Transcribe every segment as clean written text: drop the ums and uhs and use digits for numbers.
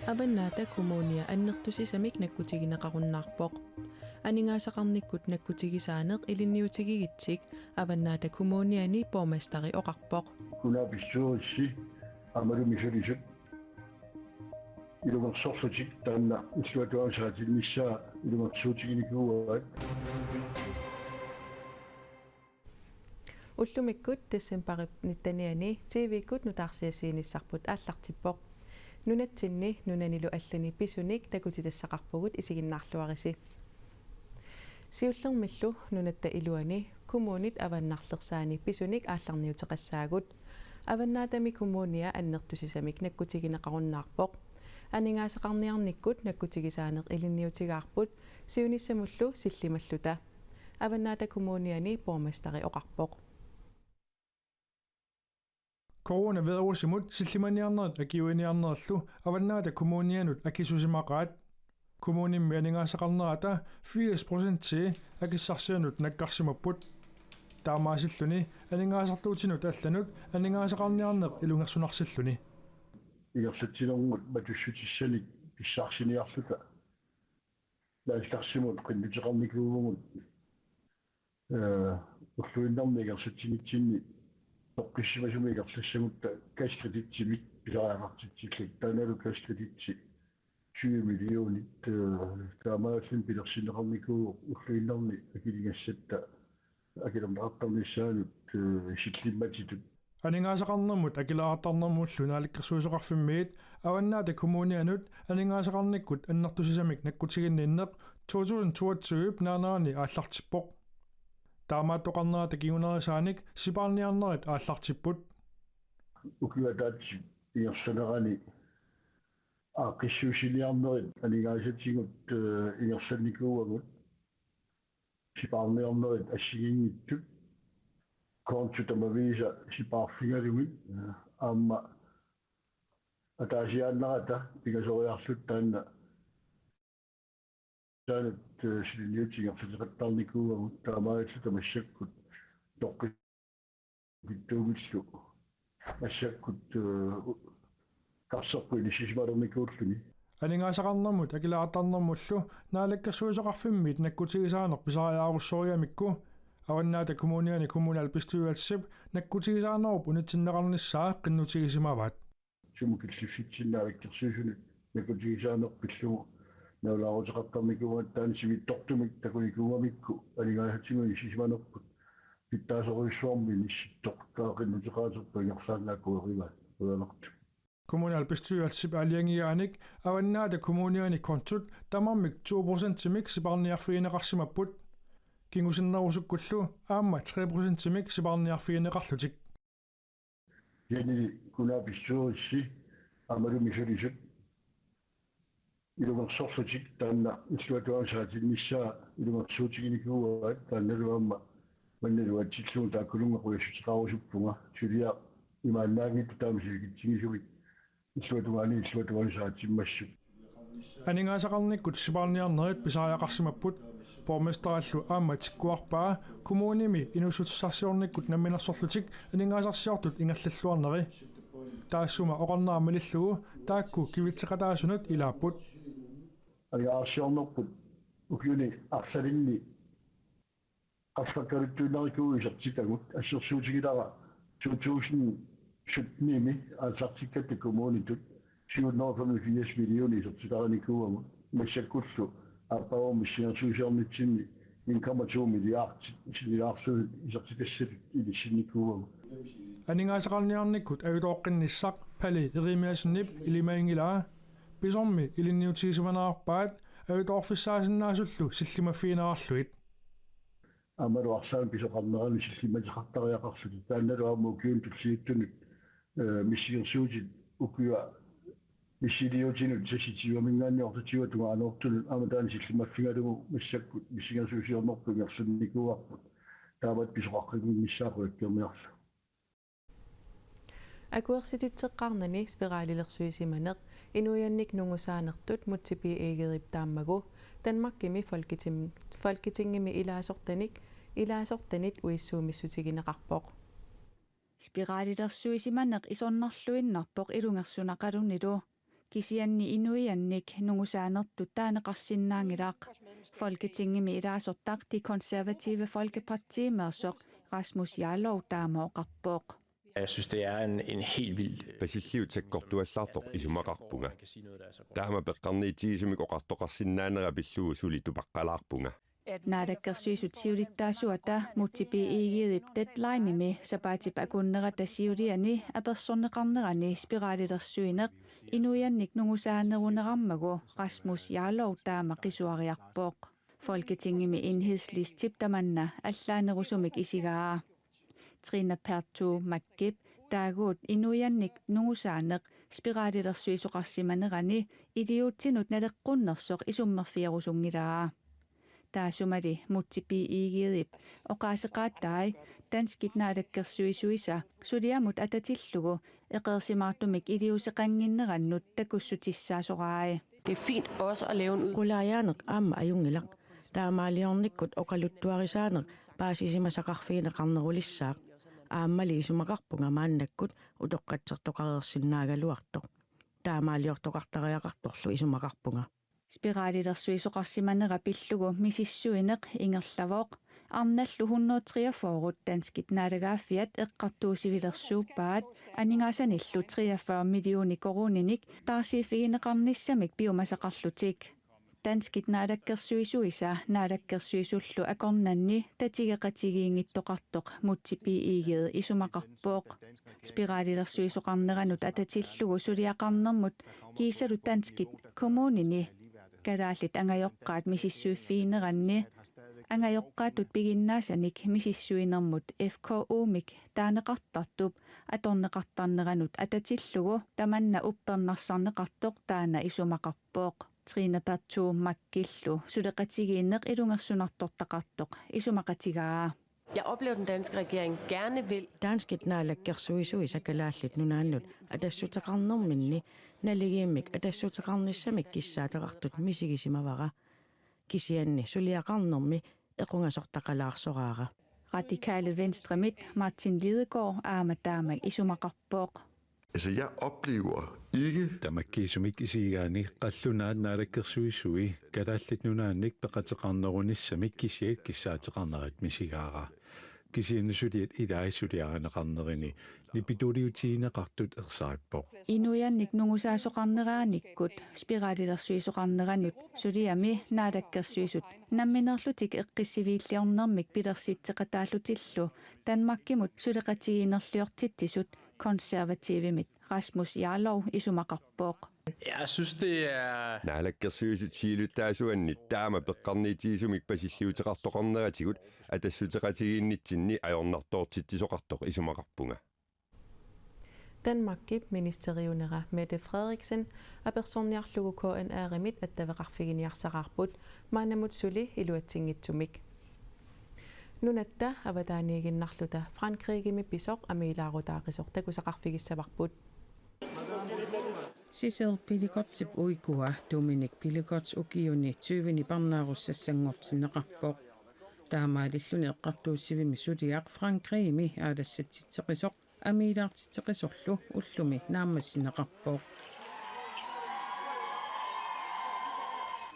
Avannaata kommunia annertusisamik nakkutiginaqarunnaarpoq aningaasaqarnikkut nakkutigisaaneq ilinniutigigitsik avannaata kommuniani pormestari oqarpoq kunaapissuurissi amalumisalisut ilungersorlutik taanna illuatuarisaatilmissaa ilungersuutiginikууaat уллумиккут тассампарip ниттаниани тивиккут нутаарсиассиинissarput ааллартиппоq нунатсинни нунанилу аллани писуник такутитассақарпугут исигиннаарлуариси сиуллермиллу нунатта илуани коммунит аваннарлерсаани писуник аалларниутеқассаагут аваннаатами коммуния аннертусисамик наккутигинеқаруннаарпоқ анингаасақарниарниккут наккутигисаанеқ илинниутигаарпут сиуниссамуллу силлималлута аваннаата коммуниани порместари оқарпоқ Corona ved oversimut sillimaniarneret agiuiniarnerallu avannaata kommunianut akisusimaqaat kommunimmianingaasaqarnerata 80% til akissarsianut nakkarsimapput taamaasilluni aningaasartuutinut allanuk aningaasaqarniarneq ilungersunarсиллuni иерсатсилэрмут матуссутиссаник писсаарсиниарлута лаалларсимут qinnuteqarnikuugumut уллуиннарми иерсатсинитсинни тоққиссимасумигарсассамутта каскрититсимик пилариақартитсиллик тааналу каскрититси 20 миллионит таамааллин пилерсинеқарникуу уллуиннарми акилингассатта акилернеқартарниссаанут силлимматитут аningaasaqarnermut акилаартарнэрмууллу нааликкерсуисоқарфиммиит аваннаата коммунианут аningaasaqarnikkut аннартусисамик наккутигиннииннеқ 2022 наанаани ааллартиппоқ таамааттоқарнерата кигунерисааник сипаарниарнерит ааллартиппут укиватаатси иерсанерани аақиссуусилиарнерит анигаасатсигут иерсанникууагут сипаарниарнерит ассигингиттут кончутамависа сипаарфигалугит аама атаасиааннерата пигасориарлут таанна таанат силиниутигерсилеқаттарникууагут таамааллута массаккут тоққиттуугиллу массаккут карсерпуили сисималерникууллуни аningaasaqarnermut акилаартарнэрмуллу наалаккерсуисоқарфиммит наккутигисаанер писариааруссориамикку аваннаата коммуниани коммунал пистуалсип наккутигисаанеруп унитсиннеқарниссаа қиннутигисимаваат сумукиллиффитсиннаалаккерсуусуни наккутигисаанер пиллугу наулаарутеқартарникууат таани сивиттортумик такуникууамикку анигаасатсигуни сисиманерпут питтаасоруиссуарми нисситтоқ таақиннутеқаатерпа ингерсаанааккуерива уялерту kommunal bestyrelsesip aliangiyaanik avannaata kommuniani kontut tamarmik 2% timik siparniarfiineqarsimapput kingusinnerusukkullu aamma 3% timik siparniarfiineqarlutik yani kunaapissuurissi amalumisalisut ilungersorlutik taanna illuatuarisaatilmissaa ilungersuutiginikууaat taannaluamma манналуатсиллуу тааккулунгақуяссутеқарусуппунга сулиа имааннаангитту таамисигитсигисугит иллуатугаанисаатиммассу аningaasaqarnikkut siparniarnerit pisariaqarsimapпут порместераллу аама тиккуарпаа коммуними инусутиссарсиорниккут намминерсорлутик аningaasarsiortut ингаллаллуарнери таассума оқарнаармалиллугу таакку кивитсеқатаасунут илааппут аниаарсиорнерпут укюни арсалинни аффаккалуттуинарикууисертикагут ассерсуутигилара 2017 ааллартиккатта коммунитут 785 миллион исертикараникууаму массаккуллу аппаормиссиерсуусиорнитсинни 1,2 миллиард силиарсуу исертикассат илиссинникууаму аningaasaqarniarnikkut авитооққинниссақ пали эримиасиннип илимаингилаа писорми илинниутигисиманаарпаат авитоорфиссаасиннаасуллу силлимаффиинеқарлуит амалуарсаан писоқарнерани силлиматеқартариақарлути таанналуаму киун тулсииттунут миссиерсуутит укуа миссилиутинут саситиуамингаанниортутиуатуга аноортунут аматаани силлимаффигалугу массаккут миссиерсуусиорнерпу герсинникууарпут таават писоқаққигуиннссаақуаккермиарлу акуерсититсеққарнани спиралилерсуисиманеқ инуянник нунгусаанертут мутсипи эгерип тааммагу Danmarkimi folketingimi ilaasортаник уиссуумиссутигинеқарпоқ Spiraalilersuisimaneq isornarluinnarpoq ilungersunaqalunilu. Kisianni inuiannik nungusaanertu taaneqarsinnaangilaaq. Folketingimi ilaasortaq de konservative Folkeparti mersoq Rasmus Jarlov taamooqarpoq. Jeg synes, det er en helt vild... Pasillivtekkortuallartoq isumaqarpunga. Taama peqqarniitigisumik oqartoqarsinnaanera pillugu suli tupaqqalaarpunga. Naadakkersuisut siulittaasuata mutipiigiidip deadlineimi sapaatip akunnerata siuliani apersorneqarnerani spiraalilersuineq inuiannik nungusaanerunerammagu Rasmus Jarlov taama qisuariarpoq. Folketingimi Enhedslist tamanna allaanerusumik isigaa. Trina Pertu Makkip taaguut inuiannik nungusaaneq spiraalilersuisoqarsimanerani idiuutsinut naleqqunnersoq isummerfiarusungilaa. Taasumali mutipiigiidip oqaaseqaattai danskit naadakkersuisuisa suliamut atatillugu eqersimaartumik idiuseqanginnerannut takussutissaasoqaai. Det er fint også at lave en Qulaayaneq aamma ajungilaq taamaaliornikkut oqaluttuarisaaneq paasisimasaqarfiineqarnerulissaaq aammali isumaqarpunga maannakkut utoqqatsertoqareersinnaagaluartoq taamaaliortoqartariaqartorlu isumaqarpunga. Spiraalilersuisoqarsimanera pillugu misissuineq ingerlavoq arnallu 143 danskit naadagaafiat eqqartuusivilersuuppaat aningasanillu 43 millioni koruninik taarsiifigineqarnissamik biomasaqarlutik. Danskit naadakkersuisuisa naadakkersuisullu akornanni tatigeqatigiingittoqartoq mutipiigiid isumaqarpooq. Spiraalilersuisoqarneranut atatillugu suliaqarnermut kiisalu danskit kommunini kalaallit angajoqqaat misissuiffiineranni angajoqqaatut piginnaasanik misissuinermut FKU-mik taaneqartartup atorneqartarneranut atatillugu tamanna uppernarsaarneqartoq taana isumaqarpooq. Trina Pertu Makkillu suleqatigiinneq ilungersunartortaqartoq isumaqatigaa. Jeg oplever, den danske regering gerne vil. Danskit naalakkersuisuisa kalaallit nunaannut atassutaqarnerminni naligiimmik atassutaqarnissamik kissaateqartut misigisimavara kisianni suliaqarnermi equngasortaqalaarsoraara. Radikale Venstre Midt Martin Lidegaard aamataamag isumaqarpooq. Altså, jeg oplever ikke... Tamakkiisumik isigaani qallunaat naalakkersuisui kalaallit nunaannik peqateqarnerunnissamik kisiat kissaateqarnerat misigaara. Kisiannisuliat ilaisuliaranaqarnerini lipituliutiineqartut ersaappoq. Inuiannik nungusaasoqarneraaниkkut spiraalilersuisoqarneranut suliami naadakkersuisut namminerlutik eqqissiviilliornermik pilersitteqataallutillu Danmarkimut suleqatigiinerliortittisut konservativimit Rasmus Jarlov isumaqarpooq. Jeg synes, det er... Naalakkersuisut siiluttaasuannit taama peqqarniitigisumik pasilliuteqartoqarneratigut atassutaqatigiinnitsinni ajornartoortittisoqartoq isumaqarpunga. Danmarkip ministeriunera Mette Frederiksen apersonniarlugu KNR-imit attaveqarfiginiarsaqarput maanamut suli iluatsingitsumik. Nunatta avataaniiginnarluta Frankrigimi pisoq amiilaarutaaqisor takusaqarfigissavaqput. Sisel Piligotsip uikua Dominic Piligots ukiuni tyyvini pannaarussassanngortineqarpoq. Taamaalilluni eqqartuussivimi suliaq Frankrigimi aalassatitseqisoq amiilaartitseqisorlu ullumi naammassineqarpoq.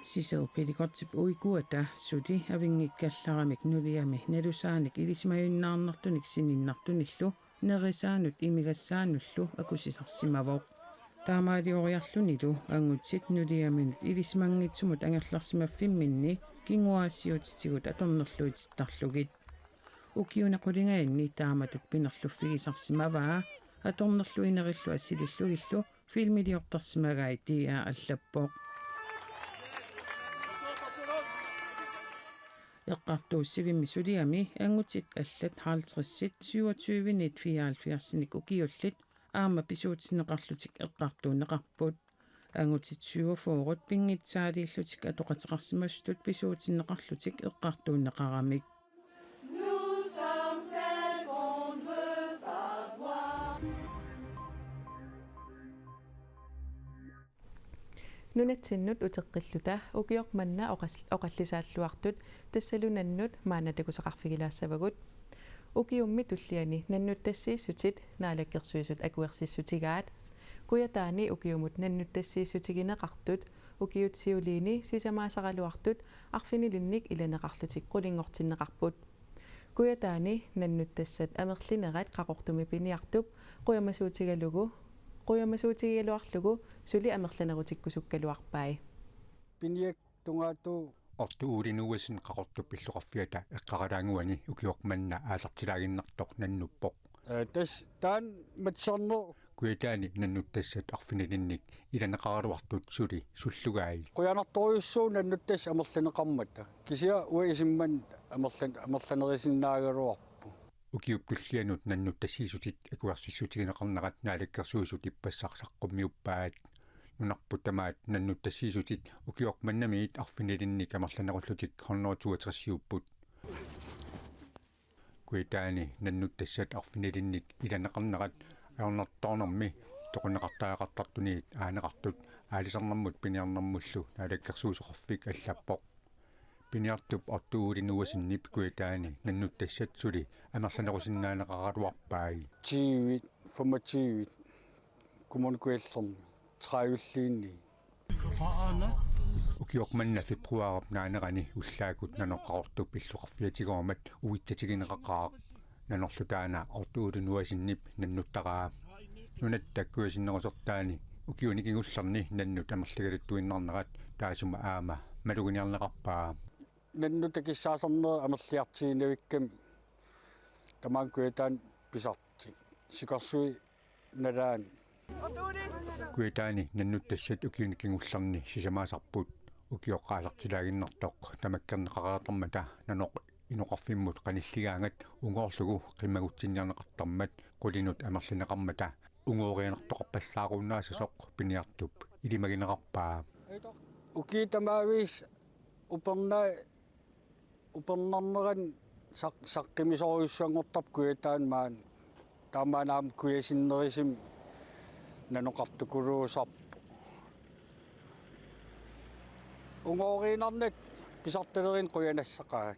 Sisel Piligotsip uikuata suli avingikkallaramik nuliami nalusaanik ilismajunnaarnartunik sininnartunillu nerisaanut imigassaanullu akusisarsimavoq. Taamaalioriarlunilu angutsit nuliaminut ilismangitsumut angerlarsimaffiminni kinguaassiutitigut atornerluitittarlugit. Ukiunaqulingainni taamatut pinerluffigisarsimavaa atornerluinerillu assilillugillu filmiliortarsimagai tia allappoq. Eqqartuussivimmi suliami angutsit allat haaltrissit 27-nit 74-sinik ukiullit aama pisuutineqarlutik eqqartuuneqarput angutsit 47 pingitsaaliillutik atoqateqarsimasutut pisuutineqarlutik eqqartuuneqaramik. Nunatsinnut uteqqilluta ukiormanna oqallisaalluartut tassalunannut maanatakusaqarfigilaassavagut ukiummi tulliani nannuttassiissutit naalakkersuisut akuersissutigaat kuyataani ukiumut nannuttassiissutigineqartut ukiutsiuliini sisamaasaqaluartut arfinilinnik ilaneqarlutik qulingortinneqarput kuyataani nannuttassat amerlinerat qaqortumi piniartup quyamasuutigaluarlugu suli amerlanerutikkusukkaluarpai piniak tungaatu ортууулинуусин qaqortup illuqarfiata eqqaralaanguani ukiormanna aalartilaaginnartoq nannuppoq tas taan matsorno kuitaani nannuttassat arfinilinnik ilaneqaraluartut suli sullugaai quyanartoriussuu nannuttas amerlaneqarmata kisia uisimman amerlanerisinnaageruarpu ukiuppullianut nannuttassiisutit akuarsissutigineqarnaqat naalakkersuusut ippassarsaqqummiuppaat nunarputamaat nannuttassiisutit ukiormannamiit arfinilinnik amerlanequllutik hornortuaterissiupput kuitaani nannuttassat arfinilinnik ilaneqarnaqat aornertornermi toqunneqartaaqartartuniit aaneqartut aalisarnermut piniarnermullu naalakkersuusoqarfik allappoq piniartup ortuulinuasinnip kuitaani nannuttassat suli amerlanequsinnaaneqaraluarpai tiivit formatiivit kommunikuillermi traayulliinni ukiormanna februarap naanerani ullaakut nanoqqaqortup illuqarfiatigormat uitsatigineqaqaaq nanorlutaana ortuulinuasinnip nannuttaqaa nunat takkuasinnerusertaani ukiunikigullerni nannut amerligaluttuinnarnerat taasuma aama maluginiarneqarpaa nannutakissaasarneri amerliartiginevikkami tamaankuitaan pisarti sikarsui nalaani kuitaani nannuttassat ukiunikigullerni sisamaasarput ukioqqaalartilaaginnartoq tamakkerneqaraatermata nanoq inoqarfimmut qanilligaangat ungoorlugu qimagutsinniarneqartarmat qulinut amerlineqarmata ungoorianertoqarpassaaqunnaasasoq piniartup ilimagineqarpaa ukiitamaavis upernarneran saqqimisoruissuangortarp kuitaan maan taamaanaam kuiasinnerisim nanoqartukuluusarpu ungooriinarnat pisartalerin quyanassaaqaat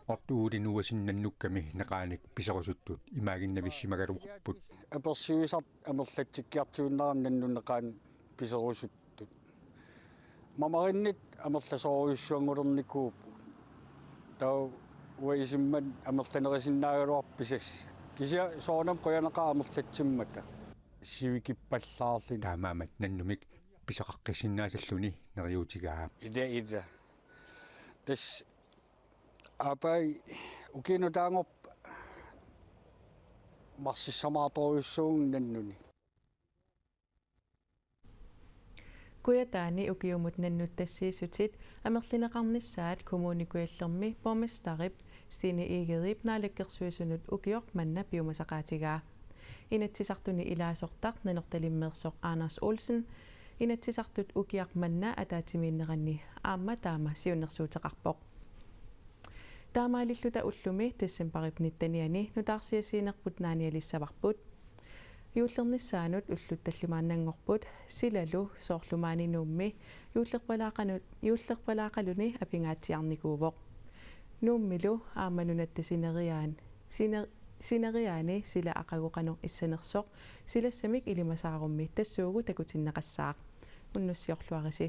ortuulinuasinnannukkami naqaanik pisarusuttut imaaginnavissимагалуарпут аперсивисарт амерлатсиккиартуиннарам наннунеқаан писеруссуттут мамариннит амерласоориуссуангулерникууп таа уисимман амерланерисиннаагалуарписас кися соонам қуянеқаа амерлатсиммата сивикиппаллаарлин таамаамат наннумик писақаққиссиннаасаллуни нериутигаа ида тас апай укинутаангоп марсиссамааторуссуун наннуни kuyataani ukiumut nannuttassiisutit amerlineqarnissaat kommunikuallermi bormestarip Stine Egerip naalakkersuisunut ukiorq manna piumasaqaatigaa inatsisartuni ilaasortaq nanertalimmeersoq Anders Olsen inatsisartut ukiaq manna ataatimiinneranni aamma taama siunnersuuteqarpoq taamaalilluta ullumi tassamparipnittaniani nutaarsiasiinerput naanialissavarput юуллернissaanut уллутталлимааннангорпут силалу соорлумааниnuummi юуллерпалаақалуни апингаатсиарникуувоқ нууммилу ааманунаттасинериаани сила ақагоқанер иссанерсоқ силассамик илимасаарумми тассуугу такутиннеқассаақ уннуссиорлуариси